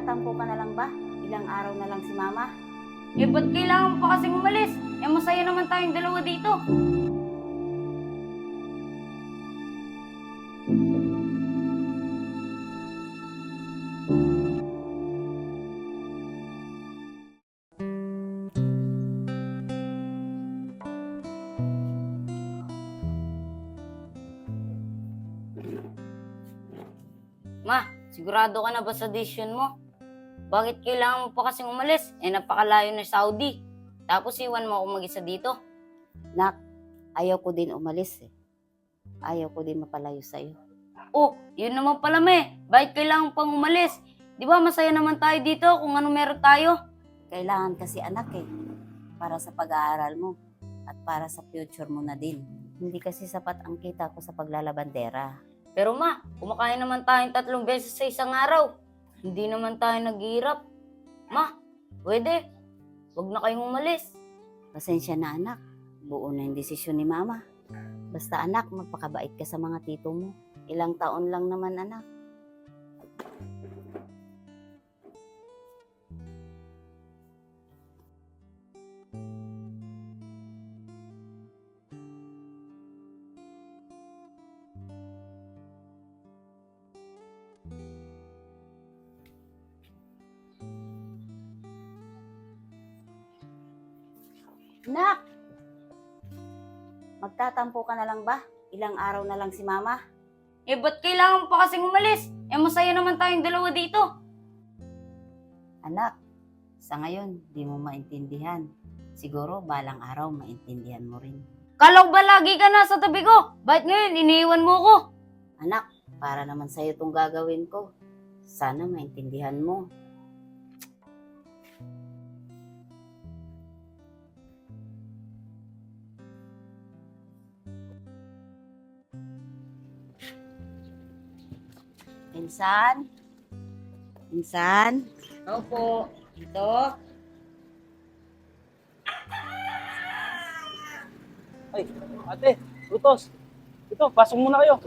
Magtatampo ka na lang ba? Ilang araw na lang si Mama. Eh, ba't kailangan mo pa kasing umalis? Eh, masaya naman tayong dalawa dito. Ma, sigurado ka na ba sa decision mo? Bakit kailangan mo pa kasing umalis? Eh, napakalayo na Saudi. Tapos iwan mo ako mag-isa dito. Nak, ayaw ko din umalis eh. Ayaw ko din mapalayo sa'yo. Oh, yun naman pala, me. Bakit kailangan pang umalis? Di ba masaya naman tayo dito kung ano meron tayo? Kailangan kasi anak eh. Para sa pag-aaral mo. At para sa future mo na din. Hindi kasi sapat ang kita ko sa paglalabandera. Pero ma, kumakain naman tayong 3 beses sa isang araw. Hindi naman tayo naghihirap. Ma, pwede. Huwag na kayong umalis. Pasensya na anak. Buo na yung desisyon ni Mama. Basta anak, magpakabait ka sa mga tito mo. Ilang taon lang naman anak. Nak! Magtatampo ka na lang ba? Ilang araw na lang si Mama. Eh, ba't kailangan mo pa kasing umalis? Eh, masaya naman tayong dalawa dito. Anak, sa ngayon, di mo maintindihan. Siguro, balang araw, maintindihan mo rin. Kala ko ba lagi ka nasa tabi ko? Bakit ngayon iniiwan mo ko? Anak, para naman sa'yo itong gagawin ko. Sana maintindihan mo. Insan? Insan? Opo. Ito? Ay, ate, Brutos. Ito, pasok muna kayo.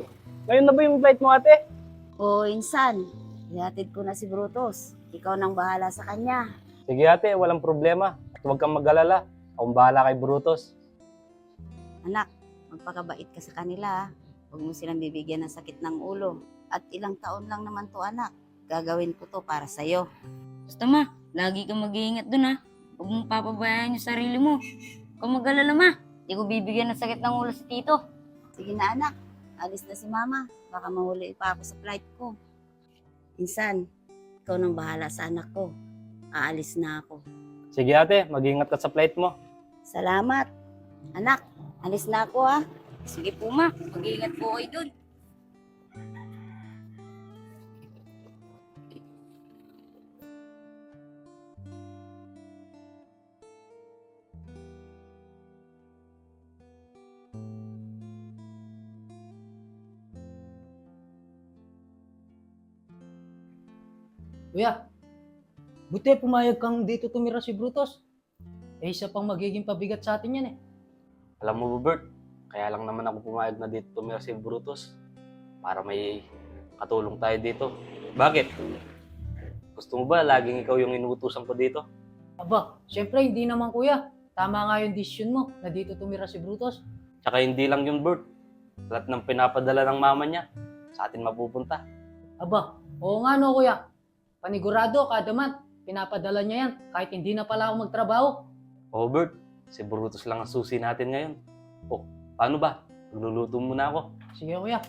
Ngayon na ba yung flight mo, ate? O, Insan. Ihatid ko na si Brutus. Ikaw nang bahala sa kanya. Sige, ate, walang problema. At huwag kang mag-alala. Akong bahala kay Brutos. Anak, magpakabait ka sa kanila. Huwag mo silang bibigyan ng sakit ng ulo. At ilang taon lang naman to anak. Gagawin ko to para sa'yo. Basta ma, lagi kang mag-iingat dun ha. Huwag mong papabayaan yung sarili mo. Kung mag-alala ma, di ko bibigyan ng sakit ng ulo si Tito. Sige na anak, alis na si Mama. Baka mahuli pa ako sa flight ko. Insan, ikaw nang bahala sa anak ko. Aalis na ako. Sige, ate, mag-ingat ka sa flight mo. Salamat. Anak, alis na ako ha. Sige po ma, mag-iingat po kayo dun. Kuya, buti pumayag kang dito tumira si Brutus. Eh, isa pang magiging pabigat sa atin yan eh. Alam mo, Bert, kaya lang naman ako pumayag na dito tumira si Brutus. Para may katulong tayo dito. Bakit? Gusto mo ba laging ikaw yung inuutusan ko dito? Aba, syempre hindi naman kuya. Tama nga yung decision mo na dito tumira si Brutus. Tsaka hindi lang yun, Bert. Lahat ng pinapadala ng mama niya, sa atin mapupunta. Aba, oo nga no kuya. Panigurado kada month, pinapadala niya yan kahit hindi na pala ako magtrabaho. Oh, Bert, si Brutus lang ang susi natin ngayon. Oh, paano ba? Magluluto muna ako. Sige kuya.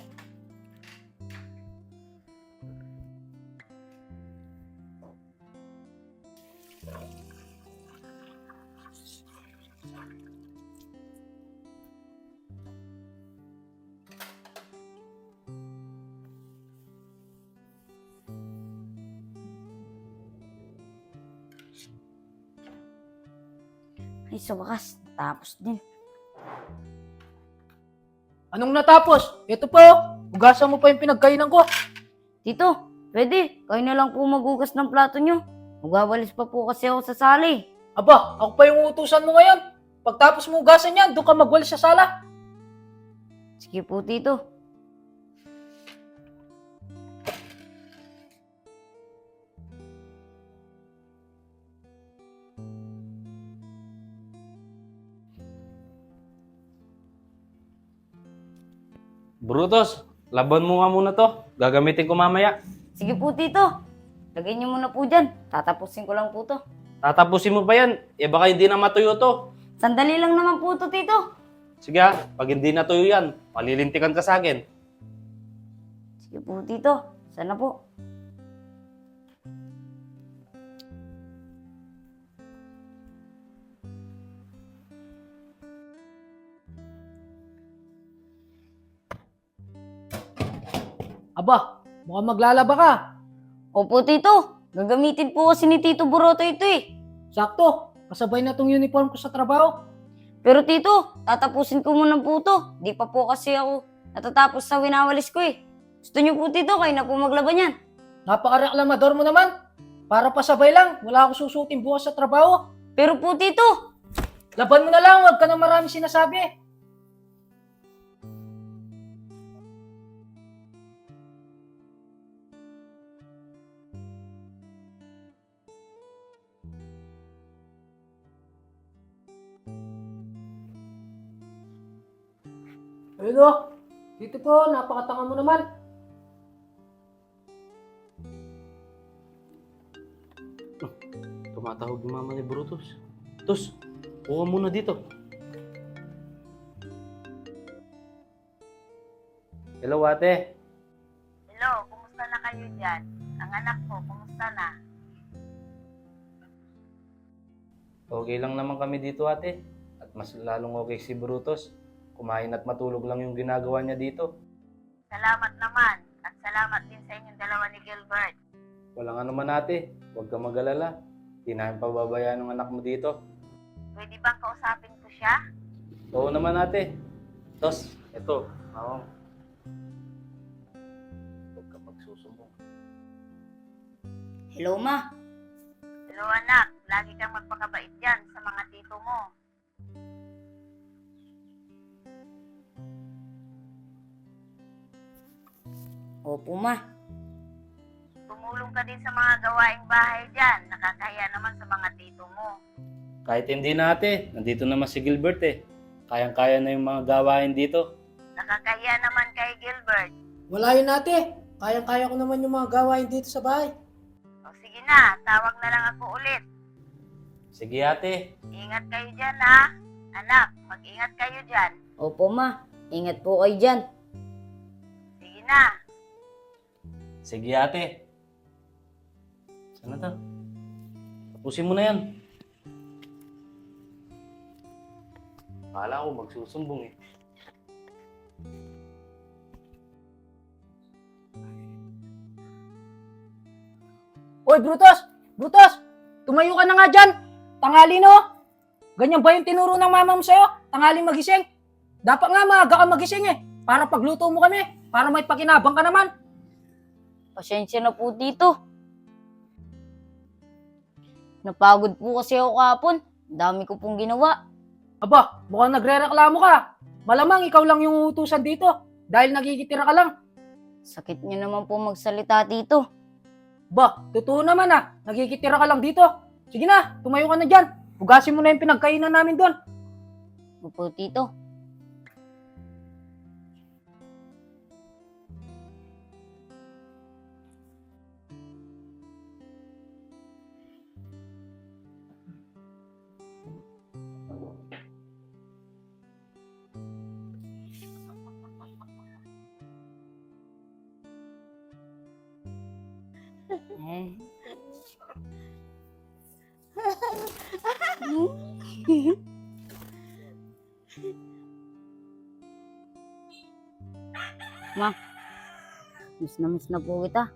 Ay, sa wakas, tapos din. Anong natapos? Ito po, hugasan mo pa yung pinagkainan ko. Tito, pwede. Kayo na lang po magugas ng plato nyo. Magwawalis pa po kasi ako sa sali. Aba, ako pa yung utusan mo ngayon. Pagtapos mo hugasan yan, doon ka magwalis sa sala. Sige po, Tito. Brutus, laban mo nga muna to. Gagamitin ko mamaya. Sige po, Tito. Lagay niyo muna po dyan. Tatapusin ko lang po to. Tatapusin mo pa yan. Eh baka hindi na matuyo to. Sandali lang naman po to, Tito. Sige ha, pag hindi natuyo yan, malilintikan ka sa akin. Sige po, Tito. Sana po. Aba, mukhang maglalaba ka. Opo, Tito. Gagamitin po kasi ni Tito Buroto ito eh. Sakto, kasabay na tong uniform ko sa trabaho. Pero Tito, tatapusin ko muna po to. Di pa po kasi ako natatapos sa winawalis ko eh. Gusto niyo po, Tito, kayo na po maglaban yan. Napaka-reklamador mo naman. Para pasabay lang, wala akong susutin bukas sa trabaho. Pero po, Tito, Laban mo na lang, huwag ka na marami sinasabi. Ayun o, dito po, napakatanga mo naman. Tumatawag yung mama ni Brutus. Tus, kuha muna dito. Hello, ate. Hello, kumusta na kayo dyan? Ang anak ko, kumusta na? Okay lang naman kami dito, ate. At mas lalong okay si Brutus. Kumain at matulog lang yung ginagawa niya dito. Salamat naman. At salamat din sa inyong dalawa ni Gilbert. Walang ano man, ate. Huwag kang mag-alala. Di namin pababayaan ng anak mo dito. Pwede bang kausapin ko siya? Oo naman, ate. Tos, eto. Oo. Huwag kang magsusumbong. hello ma. Hello anak, lagi kang magpakabait dyan sa mga tito mo. Opo ma. Tumulong ka din sa mga gawaing bahay dyan. Nakakahiya naman sa mga tito mo. Kahit hindi na, ate. Nandito naman si Gilbert eh. Kayang-kaya na yung mga gawain dito. Nakakahiya naman kay Gilbert. Wala yun ate, kayang-kaya ko naman yung mga gawain dito sa bahay. O sige na, tawag na lang ako ulit. Sige, ate. Ingat kayo dyan ha. Anak, mag-ingat kayo dyan. Opo ma. Ingat po kayo dyan. Sige na. Sige, ate. Sana to? Tapusin mo na yan. Akala ko magsusumbong eh. Oy, Brutus! Brutus! Tumayo ka na nga dyan! Tanghali no? Ganyan ba yung tinuro ng mama mo sa'yo? Tanghaling magising? Dapat nga maaga ka magising eh. Para pagluto mo kami. Para may pakinabang ka naman. Pasensya na po, Tito. Napagod po kasi ako kahapon. Dami ko pong ginawa. Aba, mukhang nagre-reklamo ka. Malamang ikaw lang yung uutusan dito. Dahil nagkikitira ka lang. Sakit niyo naman po magsalita, Tito. Ba, totoo naman ah. Nagkikitira ka lang dito. Sige na, tumayo ka na dyan. Hugasin mo na yung pinagkainan namin doon. Opo, Tito. Eh. Ma, miss na po kita.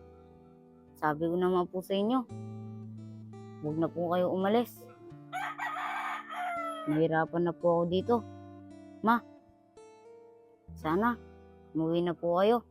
Sabi ko naman po sa inyo, huwag na po kayo umalis. Nahirapan na po ako dito. Ma, sana, umuwi na po kayo.